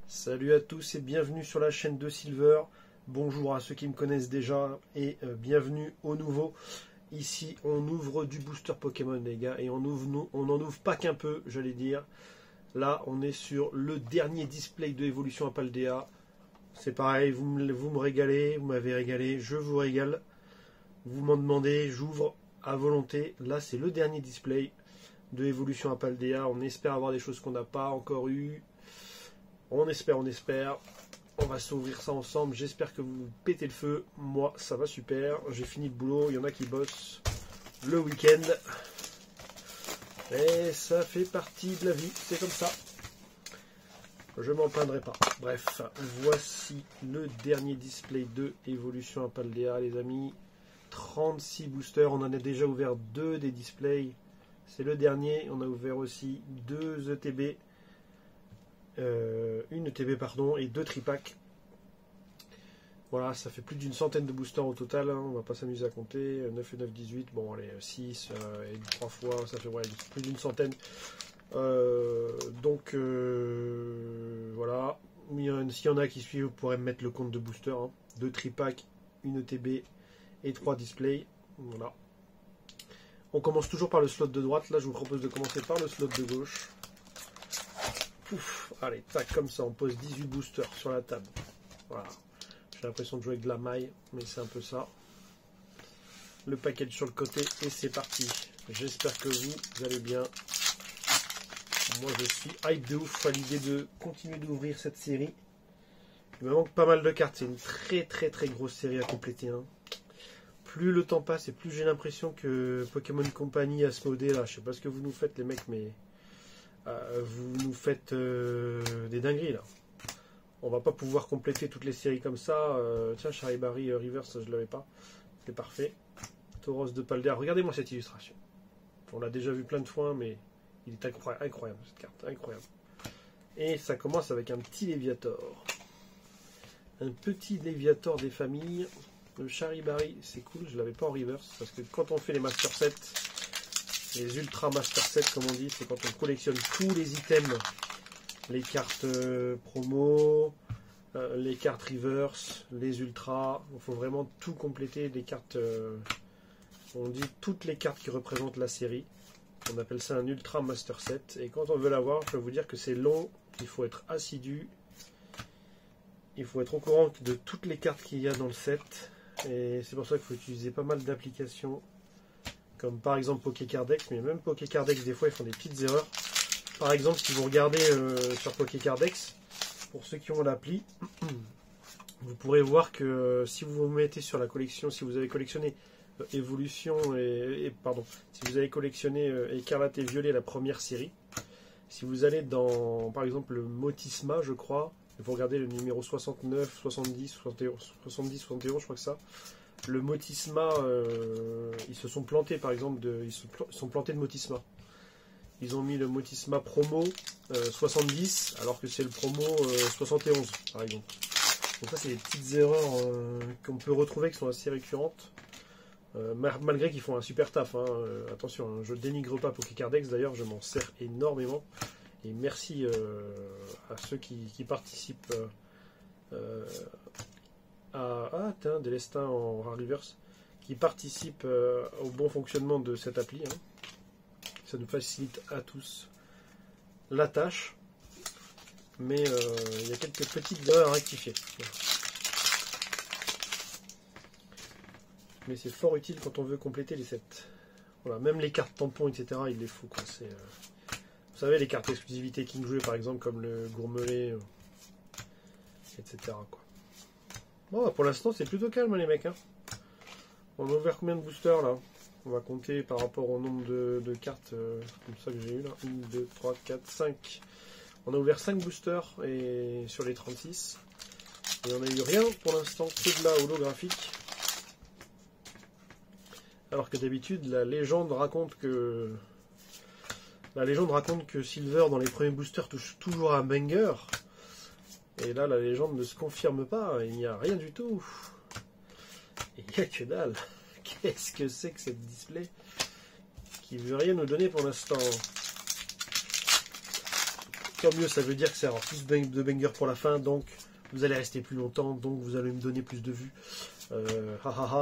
Salut à tous et bienvenue sur la chaîne de Silver. Bonjour à ceux qui me connaissent déjà et bienvenue aux nouveaux. Ici on ouvre du booster Pokémon les gars et on n'en ouvre pas qu'un peu, j'allais dire. Là on est sur le dernier display de évolution à Paldea. C'est pareil, vous me régalez, vous m'avez régalé, je vous régale. Vous m'en demandez, j'ouvre à volonté. Là c'est le dernier display de évolution à Paldea. On espère avoir des choses qu'on n'a pas encore eues. On espère. On va s'ouvrir ça ensemble. J'espère que vous pétez le feu. Moi, ça va super. J'ai fini le boulot. Il y en a qui bossent le week-end. Et ça fait partie de la vie. C'est comme ça. Je m'en plaindrai pas. Bref, voici le dernier display de évolution à Paldea, les amis. 36 boosters. On en a déjà ouvert 2 des displays. C'est le dernier. On a ouvert aussi 2 ETB. Une ETB pardon et 2 tripacks. Voilà, ça fait plus d'une centaine de boosters au total, hein. On va pas s'amuser à compter. 9 et 9, 18, bon allez, 6 et 3 fois, ça fait ouais, plus d'une centaine. Voilà. S'il y en a qui suivent, vous pourrez mettre le compte de booster, hein. 2 tripacks, une ETB et 3 displays. Voilà. On commence toujours par le slot de droite. Là je vous propose de commencer par le slot de gauche. Pouf, allez, tac, comme ça, on pose 18 boosters sur la table. Voilà. J'ai l'impression de jouer avec de la maille, mais c'est un peu ça. Le package sur le côté, et c'est parti. J'espère que vous allez bien. Moi, je suis hype de ouf à l'idée de continuer d'ouvrir cette série. Il me manque pas mal de cartes. C'est une très grosse série à compléter, hein. Plus le temps passe, et plus j'ai l'impression que Pokémon Company, Asmodée, là, je sais pas ce que vous nous faites, les mecs, mais... vous nous faites des dingueries là. On va pas pouvoir compléter toutes les séries comme ça. Tiens, Charibari Reverse, je l'avais pas. C'est parfait. Tauros de Paldea. Regardez-moi cette illustration. On l'a déjà vu plein de fois, mais il est incroyable cette carte. Incroyable. Et ça commence avec un petit Léviator. Un petit Léviator des familles. Le Charibari, c'est cool. Je l'avais pas en reverse. Parce que quand on fait les Master Sets, les Ultra Master Set, comme on dit, c'est quand on collectionne tous les items, les cartes promo, les cartes reverse, les ultras. Il faut vraiment tout compléter. Les cartes, on dit toutes les cartes qui représentent la série. On appelle ça un Ultra Master Set. Et quand on veut l'avoir, je peux vous dire que c'est long. Il faut être assidu. Il faut être au courant de toutes les cartes qu'il y a dans le set. Et c'est pour ça qu'il faut utiliser pas mal d'applications. Comme par exemple Pokécardex, mais même Pokécardex, des fois, ils font des petites erreurs. Par exemple, si vous regardez sur Pokécardex, pour ceux qui ont l'appli, vous pourrez voir que si vous vous mettez sur la collection, si vous avez collectionné Évolution si vous avez collectionné Écarlate et Violet, la première série, si vous allez dans, par exemple, le Motisma, je crois, vous regardez le numéro 69, 70, 71, je crois que ça. Le Motisma, ils se sont plantés par exemple, ils sont plantés de Motisma. Ils ont mis le Motisma promo 70 alors que c'est le promo 71 par exemple. Donc ça c'est des petites erreurs qu'on peut retrouver qui sont assez récurrentes. Malgré qu'ils font un super taf, hein. Attention, hein, je dénigre pas Pokécardex, d'ailleurs je m'en sers énormément. Et merci à ceux qui participent Délestin en reverse, qui participe au bon fonctionnement de cette appli, hein. Ça nous facilite à tous la tâche, mais il y a quelques petites erreurs à rectifier. Mais c'est fort utile quand on veut compléter les sets. Voilà, même les cartes tampons, etc., il les faut, quoi. Vous savez, les cartes exclusivité King Jouet, par exemple, comme le Gourmelet, etc., quoi. Bon, pour l'instant, c'est plutôt calme, les mecs, hein. On a ouvert combien de boosters, là? On va compter par rapport au nombre de cartes comme ça que j'ai eu, là. 1, 2, 3, 4, 5. On a ouvert 5 boosters et sur les 36. Et on n'a eu rien, pour l'instant, que de la holographique. Alors que d'habitude, la légende raconte que Silver, dans les premiers boosters, touche toujours un banger. Et là, la légende ne se confirme pas. Il n'y a rien du tout. Il n'y a que dalle. Qu'est-ce que c'est que cette display qui veut rien nous donner pour l'instant? Tant mieux, ça veut dire que ça aura plus de bangers pour la fin, donc vous allez rester plus longtemps, donc vous allez me donner plus de vues.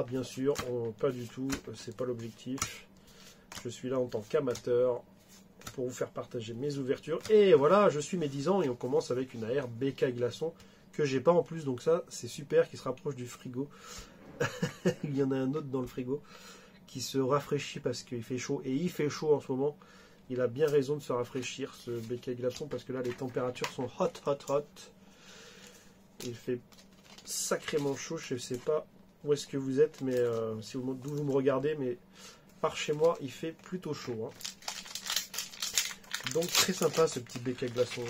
Bien sûr, pas du tout, c'est pas l'objectif. Je suis là en tant qu'amateur pour vous faire partager mes ouvertures. Et voilà, je suis mes 10 ans et on commence avec une AR BK Glaçon que j'ai pas en plus, donc ça c'est super, qui se rapproche du frigo. Il y en a un autre dans le frigo qui se rafraîchit parce qu'il fait chaud, et il fait chaud en ce moment. Il a bien raison de se rafraîchir, ce BK Glaçon, parce que là les températures sont hot. Il fait sacrément chaud, je ne sais pas où est-ce que vous êtes, mais d'où vous me regardez, mais par chez moi il fait plutôt chaud. Donc très sympa ce petit BK Glaçon.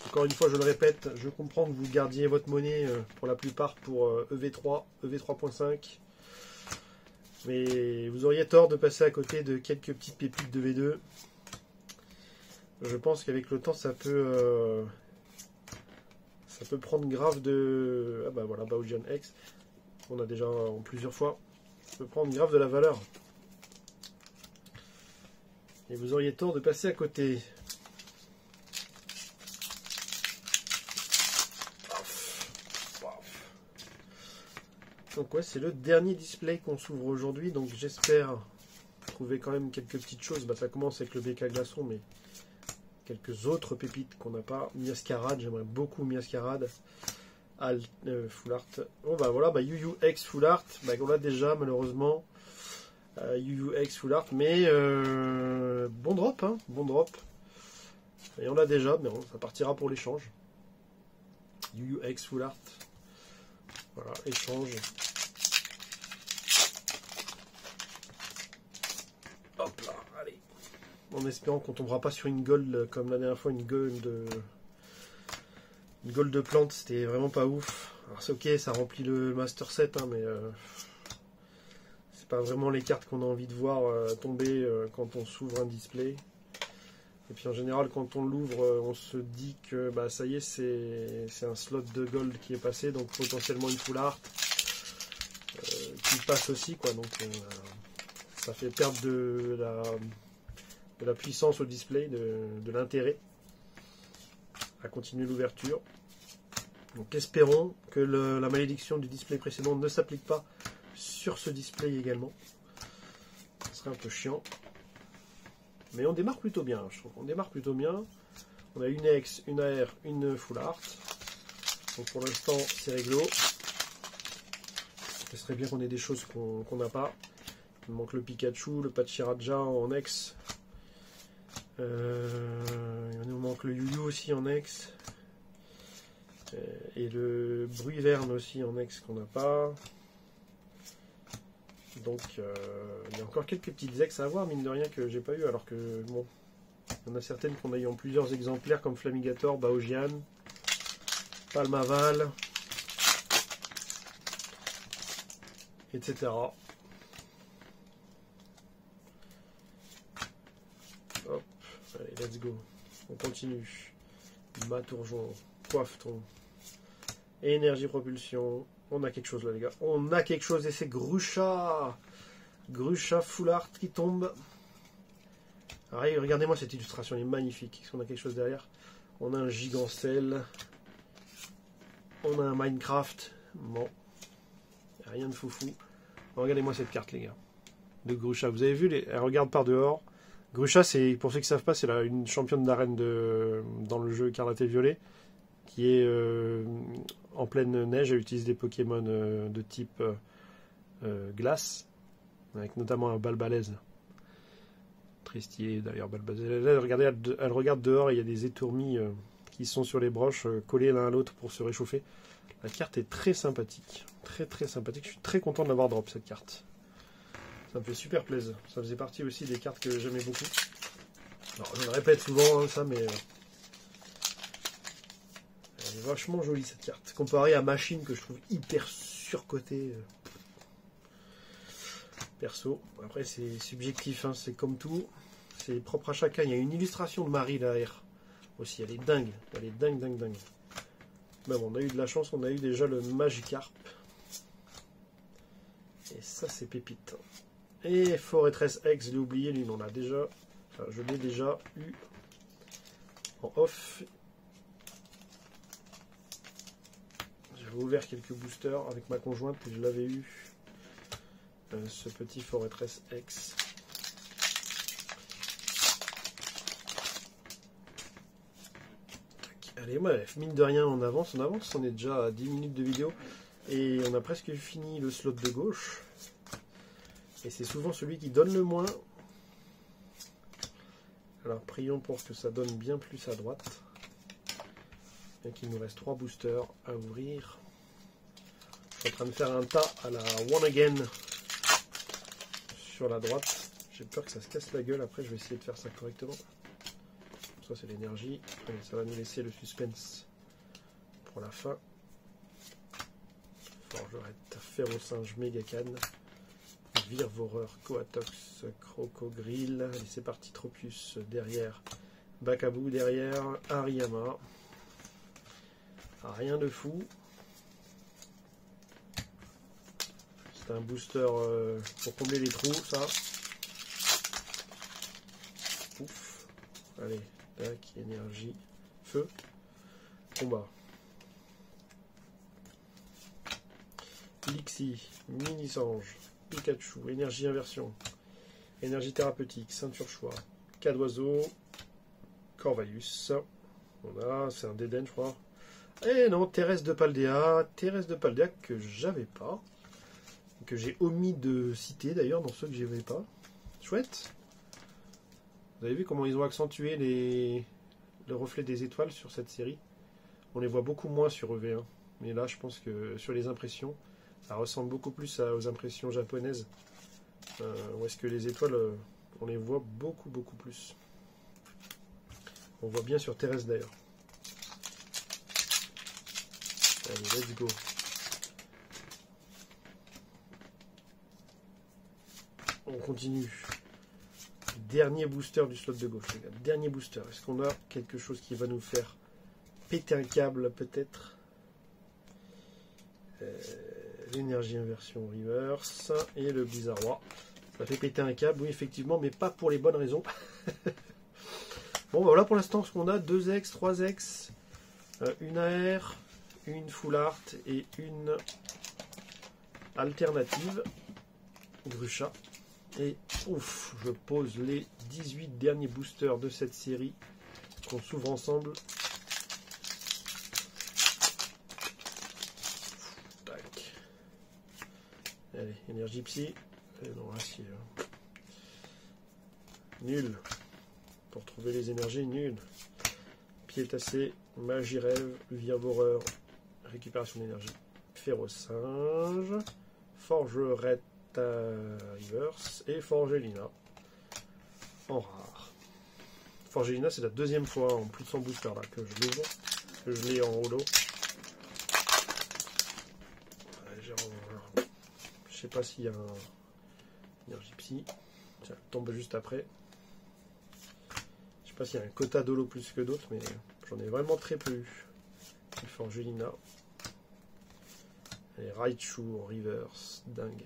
Encore une fois, je le répète, je comprends que vous gardiez votre monnaie pour la plupart pour EV3, EV3.5. Mais vous auriez tort de passer à côté de quelques petites pépites de V2. Je pense qu'avec le temps, ça peut prendre grave de... Ah bah voilà, Baojian X. On a déjà en plusieurs fois. Ça peut prendre grave de la valeur. Et vous auriez tort de passer à côté. Donc ouais, c'est le dernier display qu'on s'ouvre aujourd'hui, donc j'espère trouver quand même quelques petites choses. Bah, ça commence avec le BK Glaçon, mais quelques autres pépites qu'on n'a pas. Miascarade, j'aimerais beaucoup Miascarade. Full Art. Bon bah voilà, Yu X Full Art, on l'a déjà malheureusement. Yu X Full Art, mais bon drop, bon drop. Et on l'a déjà, mais bon, ça partira pour l'échange. Yu X Full Art. Voilà, échange. Hop là, allez. En espérant qu'on tombera pas sur une gold comme la dernière fois, une gold de plante, c'était vraiment pas ouf. Alors c'est ok, ça remplit le master set, mais c'est pas vraiment les cartes qu'on a envie de voir tomber quand on s'ouvre un display. Et puis en général, quand on l'ouvre, on se dit que ça y est, c'est un slot de gold qui est passé, donc potentiellement une full art qui passe aussi, quoi. Donc ça fait perdre de la puissance au display, de l'intérêt à continuer l'ouverture. Donc espérons que la malédiction du display précédent ne s'applique pas sur ce display également. Ce serait un peu chiant. Mais on démarre plutôt bien, je trouve. On démarre plutôt bien. On a une X, une AR, une Full Art. Donc pour l'instant, c'est réglo. Ce serait bien qu'on ait des choses qu'on n'a pas. Il manque le Pikachu, le Pachiraja en X. Il nous manque le Yu-Yu aussi en X. Et le Bruyverne aussi en X qu'on n'a pas. Donc il y a encore quelques petites ex à avoir, mine de rien, que j'ai pas eu, alors que bon, il y en a certaines qu'on a eu en plusieurs exemplaires, comme Flamigator, Baojian, Palmaval, etc. Hop, allez, let's go. On continue. Matourgeon, Coiffeton, Énergie Propulsion. On a quelque chose là, les gars. On a quelque chose, et c'est Grucha. Grucha Full Art qui tombe. Regardez-moi cette illustration, elle est magnifique. Est-ce qu'on a quelque chose derrière? On a un Gigancel. On a un Minecraft. Bon. Rien de foufou. Regardez-moi cette carte, les gars. De Grucha. Vous avez vu, elle regarde par dehors. Grucha, c'est, pour ceux qui ne savent pas, c'est une championne d'arène dans le jeu Écarlate et Violet, qui est en pleine neige. Elle utilise des Pokémon de type glace, avec notamment un Balbalaise. Très stylé d'ailleurs, Balbalaise. Là, regardez, elle regarde dehors, et il y a des étourmis qui sont sur les broches, collés l'un à l'autre pour se réchauffer. La carte est très sympathique. Très très sympathique. Je suis très content de l'avoir drop, cette carte. Ça me fait super plaisir. Ça faisait partie aussi des cartes que j'aimais beaucoup. Alors, je le répète souvent, ça, mais... elle est vachement jolie, cette carte. Comparée à Machine, que je trouve hyper surcotée. Perso. Après, c'est subjectif, c'est comme tout. C'est propre à chacun. Il y a une illustration de Marie derrière. Aussi, elle est dingue. Elle est dingue. Mais bon, on a eu de la chance. On a eu déjà le Magikarp. Et ça, c'est pépite. Et Fortress X, je l'ai oublié, lui, on l'a déjà. Enfin, je l'ai déjà eu. En off, j'avais ouvert quelques boosters avec ma conjointe et je l'avais eu. Ce petit Fortress X. Allez, bref, mine de rien, on avance. On est déjà à 10 minutes de vidéo et on a presque fini le slot de gauche. Et c'est souvent celui qui donne le moins. Alors prions pour que ça donne bien plus à droite. Et qu'il nous reste 3 boosters à ouvrir. Je suis en train de faire un tas à la One Again sur la droite. J'ai peur que ça se casse la gueule. Après, je vais essayer de faire ça correctement. Ça, c'est l'énergie. Ça va nous laisser le suspense pour la fin. Forgerette, Ferrosinge, Mégacan, Virvoreur, Coatox, Crocogrill. Allez, c'est parti. Tropius derrière. Bacabou derrière. Hariyama. Rien de fou. C'est un booster pour combler les trous, ça. Ouf. Allez. Tac, énergie, feu, combat. Lixie, Mini-Sange, Pikachu, énergie inversion, énergie thérapeutique, ceinture choix, cas d'oiseau, Corvalus. On a, c'est un Dédenne, je crois. Et non, Thérèse de Paldea que j'avais pas, que j'ai omis de citer d'ailleurs dans ceux que j'avais pas. Chouette. Vous avez vu comment ils ont accentué le reflet des étoiles sur cette série? On les voit beaucoup moins sur EV1. Mais là, je pense que sur les impressions, ça ressemble beaucoup plus aux impressions japonaises. Où est-ce que les étoiles, on les voit beaucoup plus. On voit bien sur Thérèse d'ailleurs. Allez, let's go. On continue. Dernier booster du slot de gauche, les gars. Dernier booster. Est-ce qu'on a quelque chose qui va nous faire péter un câble, peut-être? L'énergie inversion reverse et le Blizzard. Ça fait péter un câble, oui, effectivement, mais pas pour les bonnes raisons. Bon, bah voilà pour l'instant ce qu'on a. 2X, 3X, une AR, une Full Art et une alternative. Grucha. Et ouf, je pose les 18 derniers boosters de cette série qu'on s'ouvre ensemble. Tac. Allez, énergie psy. Non, ainsi. Nul. Pour trouver les énergies, nul. Pied tassé, magie rêve, virvoreur, récupération d'énergie. Ferrosinge, forgerette. Reverse et Forgelina en rare. Forgelina, c'est la deuxième fois en plus de 100 boosters là que je l'ouvre, que je l'ai en holo. Je sais pas s'il y a un énergie psy, ça tombe juste après. Je sais pas s'il y a un quota d'holo plus que d'autres, mais j'en ai vraiment très peu eu. Forgelina et Raichu en reverse, dingue.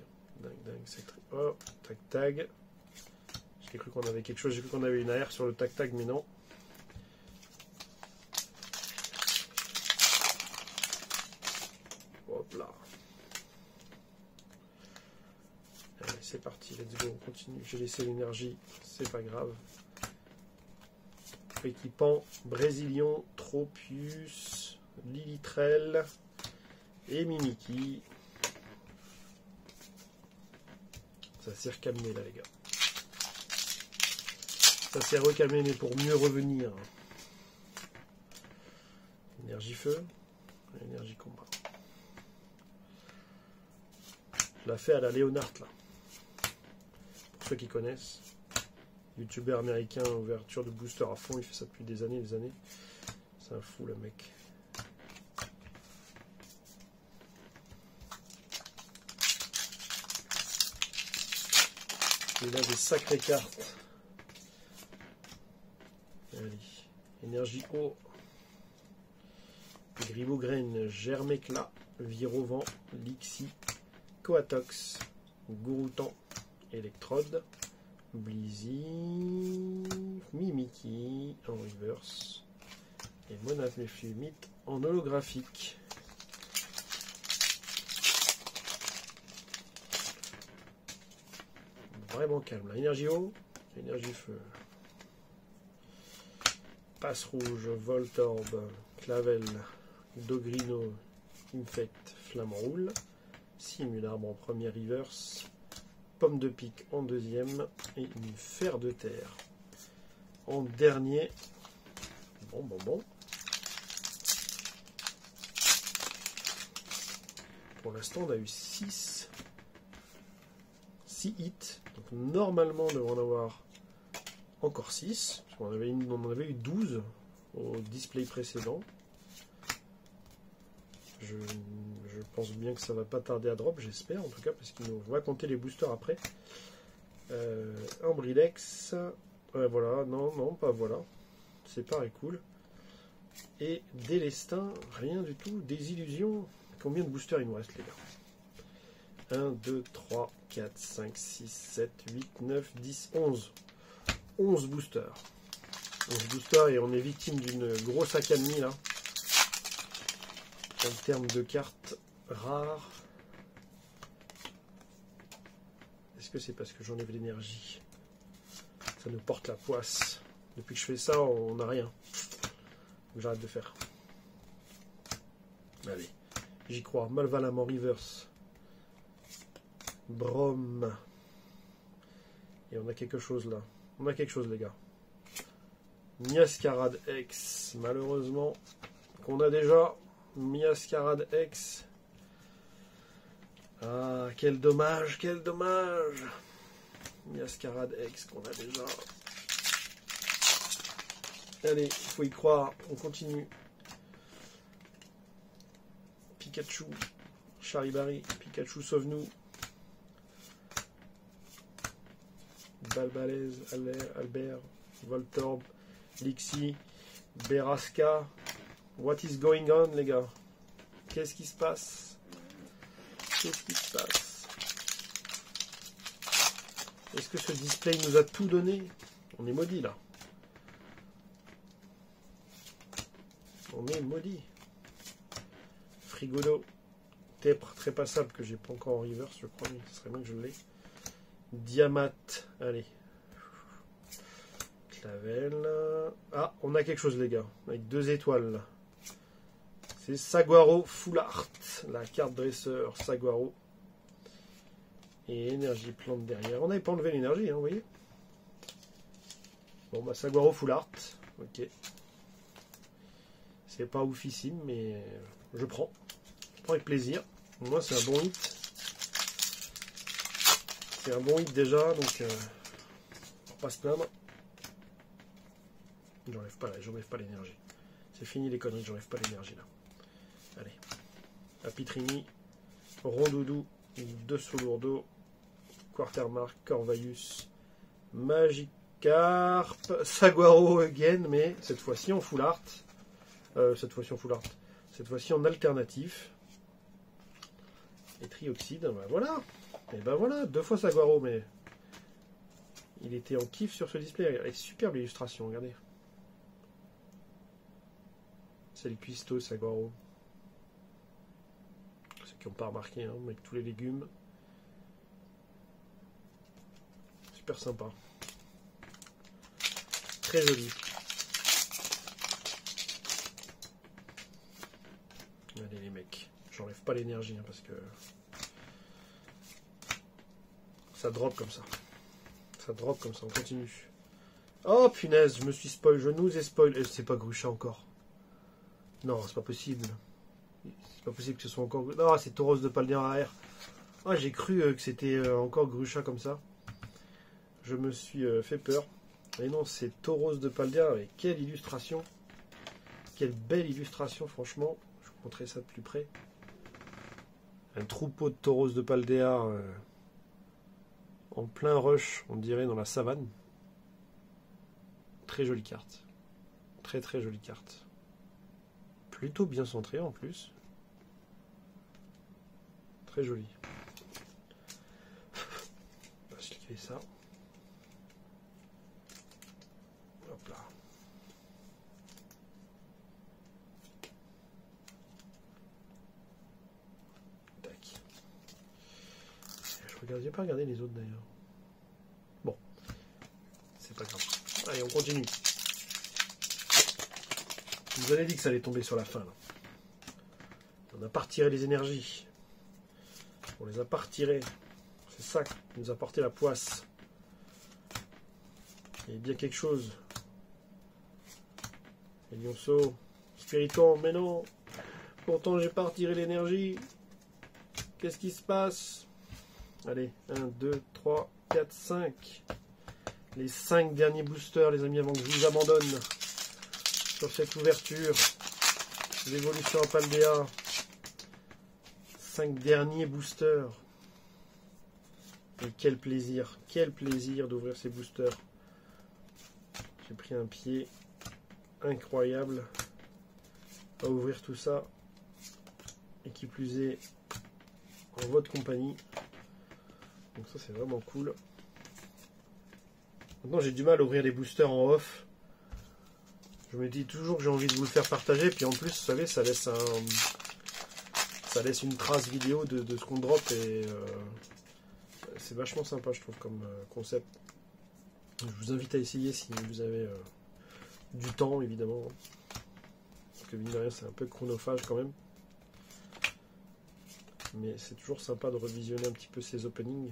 C'est très... Oh, tac. J'ai cru qu'on avait quelque chose, j'ai cru qu'on avait une AR sur le tac, mais non. Hop là. Allez, c'est parti, let's go, on continue. J'ai laissé l'énergie, c'est pas grave. Équipant, Brésilion, Tropius, Lilitrel et Mimiki. Ça s'est recalmé là, les gars. Ça s'est recalmé, mais pour mieux revenir. Énergie feu, énergie combat. Je l'ai fait à la Léonard là. Pour ceux qui connaissent. YouTuber américain, ouverture de booster à fond, il fait ça depuis des années. C'est un fou le mec. Il a des sacrées cartes. Allez. Énergie eau. Gribograine, Germéclat, Virovent, Lixie, Coatox, Gouroutan, Electrode, Blizzy, Mimiki en reverse, Et Monaz Mefumite en holographique. Vraiment calme. Là. Énergie eau, énergie feu. Passe rouge, Voltorb, Clavel, Dogrino, Infect, Flamme roule. Simularbre en premier reverse. Pomme de pique en deuxième. Et une fer de terre en dernier. Bon. Pour l'instant, on a eu 6 hits. Donc normalement, on devrait en avoir encore 6. Parce qu'on en avait eu 12 au display précédent. Je pense bien que ça va pas tarder à drop, j'espère en tout cas, parce qu'il nous va compter les boosters après. Ambrilex. Voilà, non, pas voilà. C'est pareil, cool. Et Délestin, rien du tout. Désillusion. Combien de boosters il nous reste, les gars? 1, 2, 3, 4, 5, 6, 7, 8, 9, 10, 11. 11 boosters. 11 boosters et on est victime d'une grosse accalmie là. En termes de cartes rares. Est-ce que c'est parce que j'enlève l'énergie? Ça nous porte la poisse. Depuis que je fais ça, on n'a rien. Donc j'arrête de faire. Allez, j'y crois. Malvalam en reverse. Brom. Et on a quelque chose là. On a quelque chose, les gars. Miascarade X. Malheureusement, qu'on a déjà. Miascarade X. Ah, quel dommage, quel dommage. Miascarade X qu'on a déjà. Allez, il faut y croire. On continue. Pikachu. Charibari. Pikachu, sauve-nous. Balbalaise, Albert, Voltorb, Lixie, Beraska. What is going on, les gars? Qu'est-ce qui se passe? Qu'est-ce qui se passe? Est-ce que ce display nous a tout donné? On est maudit, là. On est maudit. Frigodo. Tepre, très passable, que j'ai pas encore en reverse, je crois, mais ce serait bien que je l'ai. Diamat, allez. Clavel. Ah, on a quelque chose, les gars. Avec 2 étoiles. C'est Saguaro Full Art. La carte dresseur Saguaro. Et énergie plante derrière. On n'avait pas enlevé l'énergie, hein, vous voyez. Bon, bah, Saguaro Full Art. Ok. C'est pas oufissime, mais je prends. Je prends avec plaisir. Moi, c'est un bon hit. C'est un bon hit déjà, donc on va pas se plaindre. J'enlève pas l'énergie. C'est fini les conneries, j'enlève pas l'énergie là. Allez. Apitrini, Rondoudou, Dessolourdo, Quartermark, Corvaius, Magikarp, Saguaro again, mais cette fois-ci en full art. Cette fois-ci en alternatif. Et Trioxide, ben voilà. Et ben voilà, 2 fois Saguaro, mais il était en kiff sur ce display. Avec superbe illustration, regardez. C'est le cuistot Saguaro. Ceux qui n'ont pas remarqué, hein, avec tous les légumes. Super sympa. Très joli. Allez les mecs, j'enlève pas l'énergie hein, parce que ça drop comme ça. Ça drop comme ça, on continue. Oh punaise, je me suis spoil, je nous ai spoil. C'est pas Grucha encore. Non, c'est pas possible. C'est pas possible que ce soit encore. Non, c'est Tauros de Paldea AR. Ah, j'ai cru que c'était encore Grucha comme ça. Je me suis fait peur. Et non, c'est Tauros de Paldea. Et quelle illustration. Quelle belle illustration, franchement. Je vous montrer ça de plus près. Un troupeau de Tauros de Paldea en plein rush, on dirait, dans la savane. Très jolie carte. Très très jolie carte. Plutôt bien centrée en plus. Très jolie. On va cliquer ça. Hop là. J'ai pas regardé les autres d'ailleurs. Bon, c'est pas grave. Allez, on continue. Je vous avais dit que ça allait tomber sur la fin. Là. On n'a pas retiré les énergies. On les a pas retirées. C'est ça qui nous a porté la poisse. Il y a bien quelque chose. Et Lionceau, Spiriton, mais non. Pourtant, j'ai pas retiré l'énergie. Qu'est-ce qui se passe? Allez, 1, 2, 3, 4, 5. Les 5 derniers boosters, les amis, avant que je vous abandonne sur cette ouverture. L'évolution en Paldea. 5 derniers boosters. Et quel plaisir d'ouvrir ces boosters. J'ai pris un pied incroyable à ouvrir tout ça. Et qui plus est en votre compagnie. Donc ça c'est vraiment cool. Maintenant j'ai du mal à ouvrir les boosters en off. Je me dis toujours que j'ai envie de vous le faire partager. Puis en plus, vous savez, ça laisse une trace vidéo de ce qu'on drop. Et c'est vachement sympa, je trouve, comme concept. Je vous invite à essayer si vous avez du temps, évidemment. Parce que mine de rien, c'est un peu chronophage quand même. Mais c'est toujours sympa de revisionner un petit peu ces openings.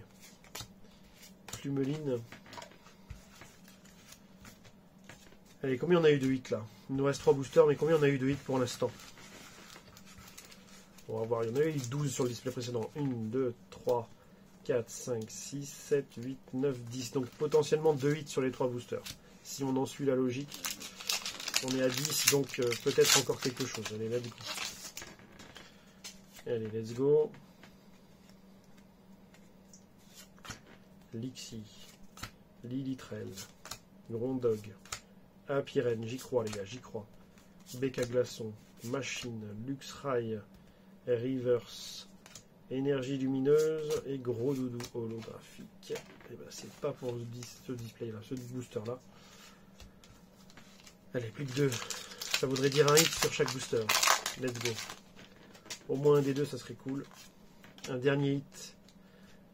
Plumeline. Allez, combien on a eu de hits là? Il nous reste 3 boosters, mais combien on a eu de hits pour l'instant? On va voir, il y en a eu 12 sur le display précédent. 1, 2, 3, 4, 5, 6, 7, 8, 9, 10. Donc potentiellement 2 hits sur les 3 boosters. Si on en suit la logique, on est à 10, donc peut-être encore quelque chose. Allez, let's go. Allez, let's go. Lixie, Lilitrel, Grondog, Apirène, j'y crois les gars, j'y crois. Becca Glaçon, Machine, Luxray, Reverse, Énergie Lumineuse et Gros Doudou holographique. Et ben c'est pas pour ce display là, ce booster là. Allez, plus que 2. Ça voudrait dire un hit sur chaque booster. Let's go. Au moins un des deux, ça serait cool. Un dernier hit.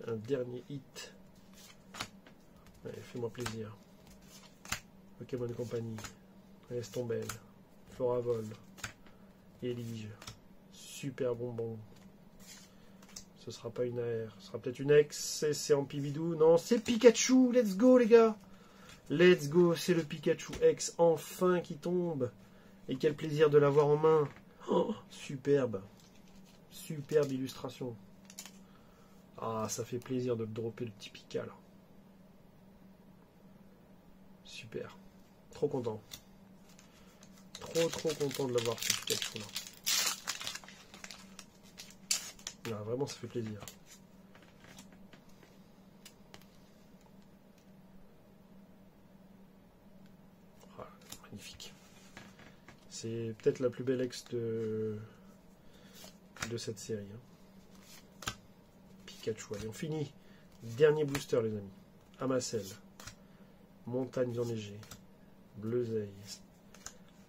Un dernier hit. Allez, fais-moi plaisir. Pokémon Company. Estombelle. Floravol. Elige. Super bonbon. Ce sera pas une AR. Ce sera peut-être une X. C'est en Pibidou. Non, c'est Pikachu. Let's go, les gars. Let's go. C'est le Pikachu X. Enfin qui tombe. Et quel plaisir de l'avoir en main. Oh, superbe. Superbe illustration. Ah, ça fait plaisir de le dropper le petit Pika là. Super. Trop content. Trop content de l'avoir ce Pikachu là. Ah, vraiment ça fait plaisir. Ah, magnifique. C'est peut-être la plus belle ex de cette série. Hein. Pikachu. Allez, on finit. Dernier booster, les amis. Amacel. Montagnes enneigées. Bleuzeil.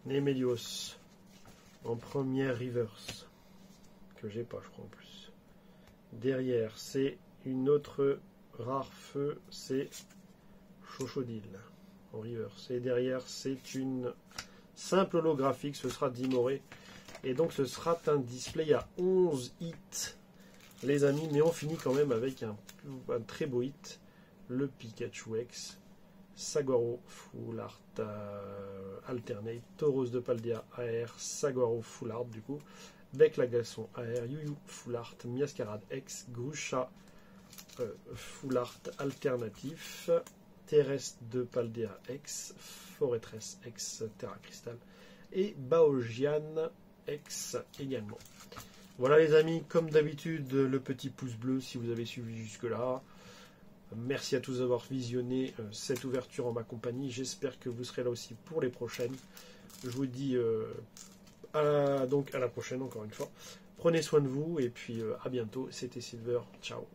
Némélios. En première reverse. Que j'ai pas, je crois, en plus. Derrière, c'est une autre rare feu. C'est Chochodile. En reverse. Et derrière, c'est une simple holographique. Ce sera Dimoré. Et donc ce sera un display à 11 hits, les amis, mais on finit quand même avec un très beau hit, le Pikachu X, Saguaro Full Art Alternate, Tauros de Paldea AR, Saguaro Full Art du coup, Bec la Glaçon AR, Yuyu Full Art, Miascarade X, Grusha Full Art Alternatif, Terrestre de Paldea X, Forêtress X, Terra Crystal, et Baogian X également. Voilà les amis, comme d'habitude, le petit pouce bleu si vous avez suivi jusque là. Merci à tous d'avoir visionné cette ouverture en ma compagnie. J'espère que vous serez là aussi pour les prochaines. Je vous dis donc à la prochaine encore une fois. Prenez soin de vous et puis à bientôt. C'était Silver. Ciao.